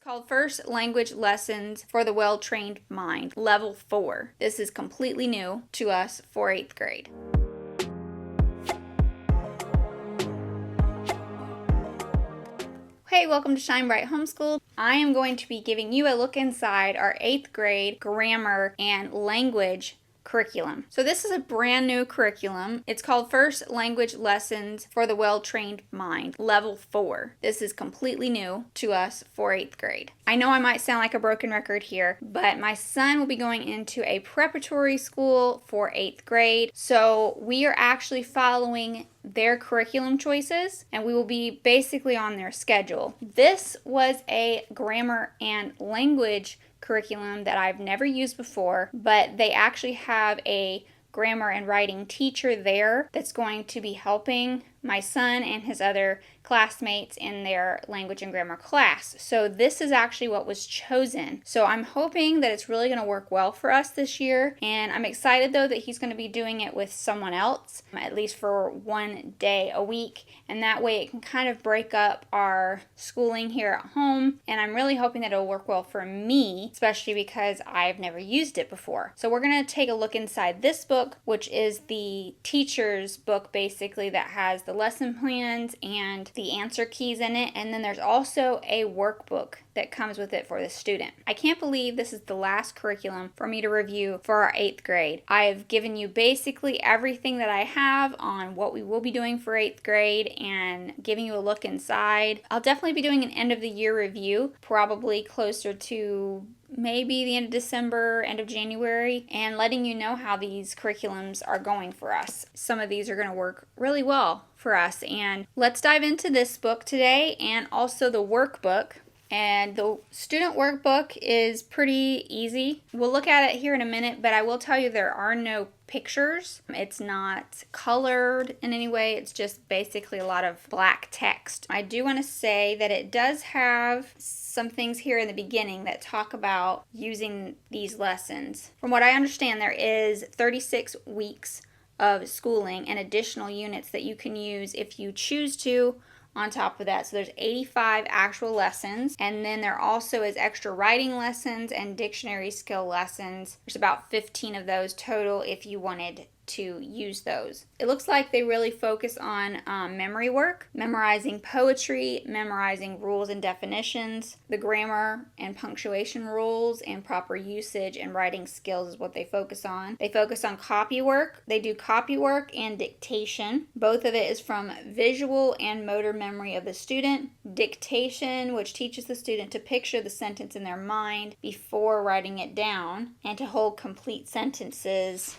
Called First Language Lessons for the Well-Trained Mind, Level 4. This is completely new to us for 8th grade. Hey, welcome to Shine Bright Homeschool. I am going to be giving you a look inside our 8th grade grammar and language curriculum. So this is a brand new curriculum. It's called First Language Lessons for the Well-Trained Mind, Level 4. This is completely new to us for 8th grade. I know I might sound like a broken record here, but my son will be going into a preparatory school for 8th grade. So we are actually following their curriculum choices, and we will be basically on their schedule. This was a grammar and language curriculum that I've never used before, but they actually have a grammar and writing teacher there that's going to be helping my son and his other classmates in their language and grammar class. So this is actually what was chosen. So I'm hoping that it's really going to work well for us this year, and I'm excited though that he's going to be doing it with someone else, at least for one day a week, and that way it can kind of break up our schooling here at home, and I'm really hoping that it'll work well for me, especially because I've never used it before. So we're going to take a look inside this book, which is the teacher's book basically that has the lesson plans and the answer keys in it, and then there's also a workbook that comes with it for the student. I can't believe this is the last curriculum for me to review for our 8th grade. I have given you basically everything that I have on what we will be doing for 8th grade and giving you a look inside. I'll definitely be doing an end of the year review, probably closer to maybe the end of December, end of January, and letting you know how these curriculums are going for us. Some of these are going to work really well for us, and let's dive into this book today and also the workbook. And the student workbook is pretty easy. We'll look at it here in a minute, but I will tell you there are no pictures. It's not colored in any way. It's just basically a lot of black text. I do want to say that it does have some things here in the beginning that talk about using these lessons. From what I understand, there is 36 weeks of schooling and additional units that you can use if you choose to on top of that. So there's 85 actual lessons, and then there also is extra writing lessons and dictionary skill lessons. There's about 15 of those total if you wanted to use those. It looks like they really focus on memory work, memorizing poetry, memorizing rules and definitions, the grammar and punctuation rules, and proper usage and writing skills is what they focus on. They focus on copy work. They do copy work and dictation. Both of it is from visual and motor memory of the student. Dictation, which teaches the student to picture the sentence in their mind before writing it down and to hold complete sentences.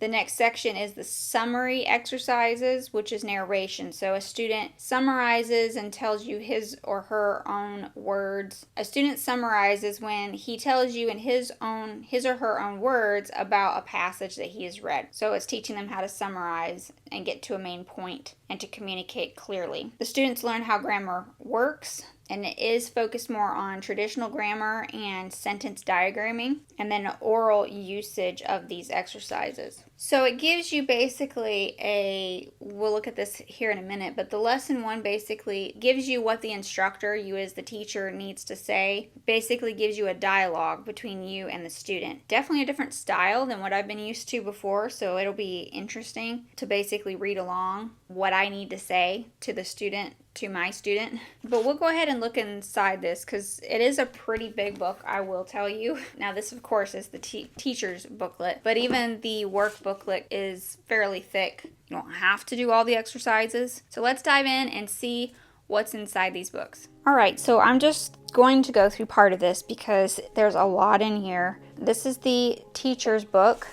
The next section is the summary exercises, which is narration. So a student summarizes and tells you his or her own words. A student summarizes when he tells you in his or her own words about a passage that he has read. So it's teaching them how to summarize and get to a main point and to communicate clearly. The students learn how grammar works, and it is focused more on traditional grammar and sentence diagramming, and then oral usage of these exercises. So it gives you basically we'll look at this here in a minute, but the lesson one basically gives you what the instructor, you as the teacher, needs to say. Basically gives you a dialogue between you and the student. Definitely a different style than what I've been used to before, so it'll be interesting to basically read along what I need to say to the student, to my student. But we'll go ahead and look inside this because it is a pretty big book, I will tell you. Now this of course is the teacher's booklet, but even the work booklet is fairly thick. You don't have to do all the exercises. So let's dive in and see what's inside these books. Alright, so I'm just going to go through part of this because there's a lot in here. This is the teacher's book.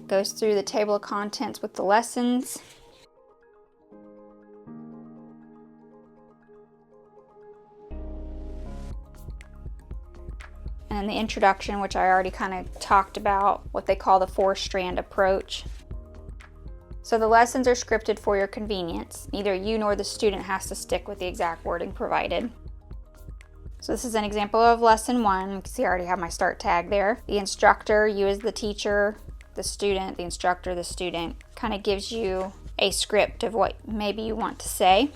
Goes through the table of contents with the lessons. And the introduction, which I already kind of talked about, what they call the 4-strand approach. So the lessons are scripted for your convenience. Neither you nor the student has to stick with the exact wording provided. So this is an example of lesson 1. You can see I already have my start tag there. The instructor, you as the teacher, the student, the instructor, the student, kind of gives you a script of what maybe you want to say.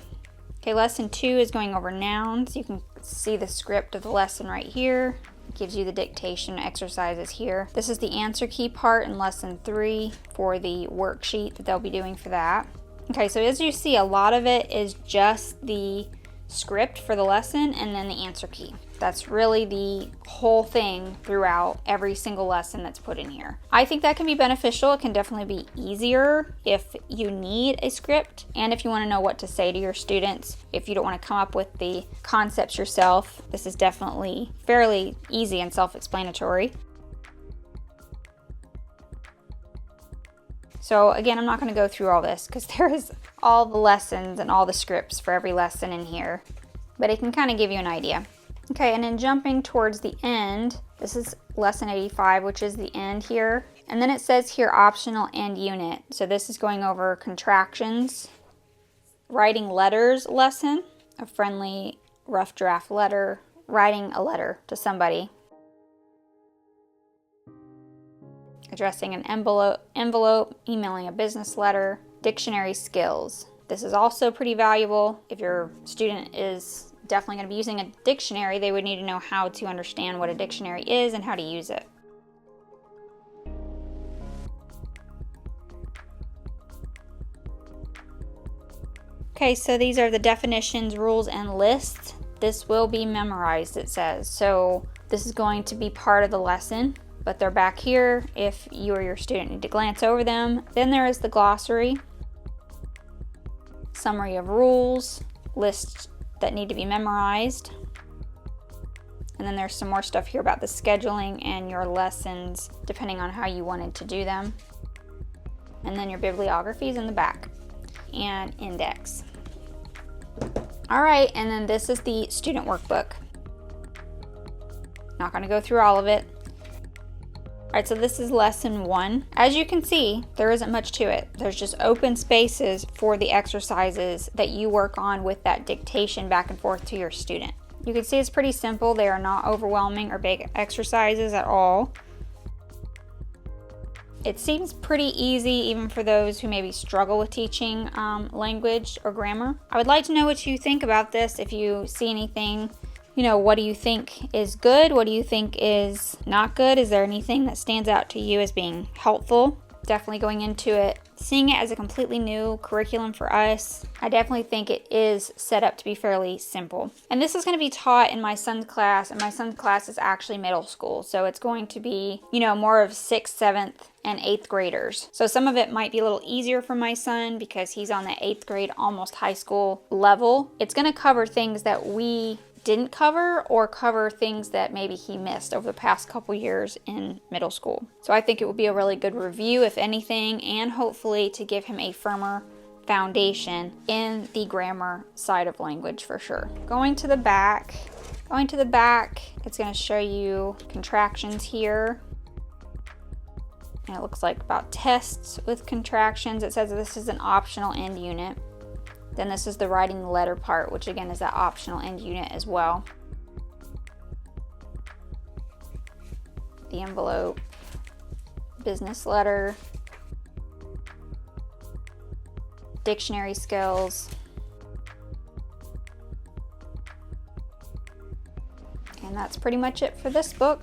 Okay, lesson 2 is going over nouns. You can see the script of the lesson right here. It gives you the dictation exercises here. This is the answer key part in lesson 3 for the worksheet that they'll be doing for that. Okay, so as you see, a lot of it is just the script for the lesson and then the answer key. That's really the whole thing throughout every single lesson that's put in here. I think that can be beneficial. It can definitely be easier if you need a script and if you want to know what to say to your students. If you don't want to come up with the concepts yourself, this is definitely fairly easy and self-explanatory. So again, I'm not going to go through all this because there is all the lessons and all the scripts for every lesson in here, but it can kind of give you an idea. Okay, and then jumping towards the end, this is lesson 85, which is the end here. And then it says here optional end unit. So this is going over contractions, writing letters lesson, a friendly rough draft letter, writing a letter to somebody, addressing an envelope, emailing a business letter, dictionary skills. This is also pretty valuable. If your student is definitely going to be using a dictionary, they would need to know how to understand what a dictionary is and how to use it. Okay, so these are the definitions, rules, and lists. This will be memorized, it says. So this is going to be part of the lesson, but they're back here if you or your student need to glance over them. Then there is the glossary, summary of rules, lists that need to be memorized. And then there's some more stuff here about the scheduling and your lessons, depending on how you wanted to do them. And then your bibliography is in the back, and index. All right, and then this is the student workbook. Not going to go through all of it. All right, so this is lesson 1. As you can see, there isn't much to it. There's just open spaces for the exercises that you work on with that dictation back and forth to your student. You can see it's pretty simple. They are not overwhelming or big exercises at all. It seems pretty easy even for those who maybe struggle with teaching language or grammar. I would like to know what you think about this. If you see anything, what do you think is good? What do you think is not good? Is there anything that stands out to you as being helpful? Definitely going into it, seeing it as a completely new curriculum for us, I definitely think it is set up to be fairly simple. And this is going to be taught in my son's class, and my son's class is actually middle school. So it's going to be, more of 6th, 7th, and 8th graders. So some of it might be a little easier for my son because he's on the 8th grade, almost high school level. It's going to cover things that we didn't cover or cover things that maybe he missed over the past couple years in middle school. So I think it will be a really good review, if anything, and hopefully to give him a firmer foundation in the grammar side of language for sure. Going to the back, it's going to show you contractions here. And it looks like about tests with contractions. It says this is an optional end unit. Then this is the writing letter part, which again is that optional end unit as well. The envelope, business letter, dictionary skills, and that's pretty much it for this book.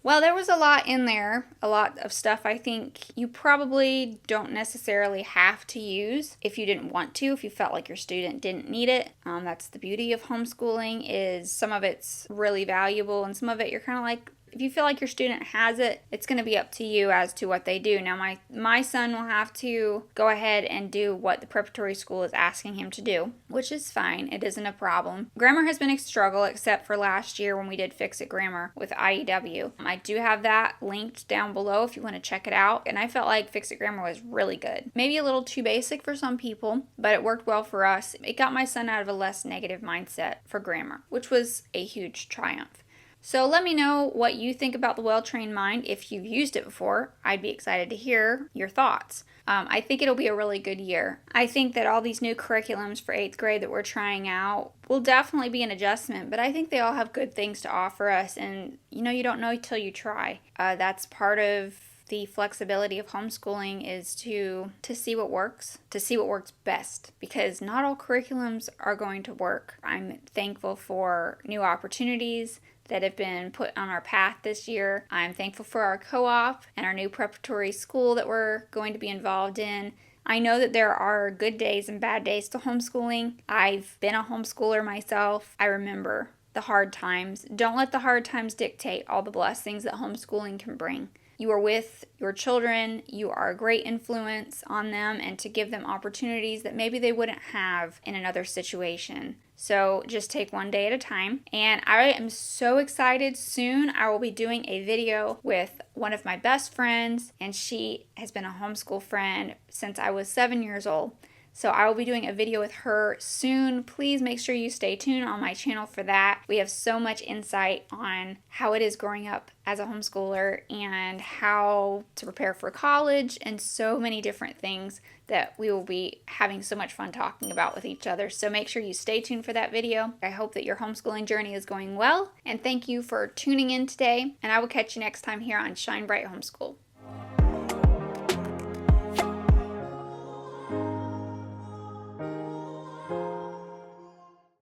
Well, there was a lot in there, a lot of stuff I think you probably don't necessarily have to use if you didn't want to, if you felt like your student didn't need it. That's the beauty of homeschooling, is some of it's really valuable and some of it you're kind of like, if you feel like your student has it, it's going to be up to you as to what they do. Now, my son will have to go ahead and do what the preparatory school is asking him to do, which is fine. It isn't a problem. Grammar has been a struggle, except for last year when we did Fix It Grammar with IEW. I do have that linked down below if you want to check it out, and I felt like Fix It Grammar was really good. Maybe a little too basic for some people, but it worked well for us. It got my son out of a less negative mindset for grammar, which was a huge triumph. So let me know what you think about the Well-Trained Mind. If you've used it before, I'd be excited to hear your thoughts. I think it'll be a really good year. I think that all these new curriculums for 8th grade that we're trying out will definitely be an adjustment, but I think they all have good things to offer us, and you don't know till you try. That's part of the flexibility of homeschooling is to see what works, to see what works best, because not all curriculums are going to work. I'm thankful for new opportunities that have been put on our path this year. I'm thankful for our co-op and our new preparatory school that we're going to be involved in. I know that there are good days and bad days to homeschooling. I've been a homeschooler myself. I remember the hard times. Don't let the hard times dictate all the blessings that homeschooling can bring. You are with your children, you are a great influence on them, and to give them opportunities that maybe they wouldn't have in another situation. So just take one day at a time. And I am so excited. Soon I will be doing a video with one of my best friends, and she has been a homeschool friend since I was 7 years old. So I will be doing a video with her soon. Please make sure you stay tuned on my channel for that. We have so much insight on how it is growing up as a homeschooler and how to prepare for college and so many different things that we will be having so much fun talking about with each other. So make sure you stay tuned for that video. I hope that your homeschooling journey is going well, and thank you for tuning in today, and I will catch you next time here on Shine Bright Homeschool.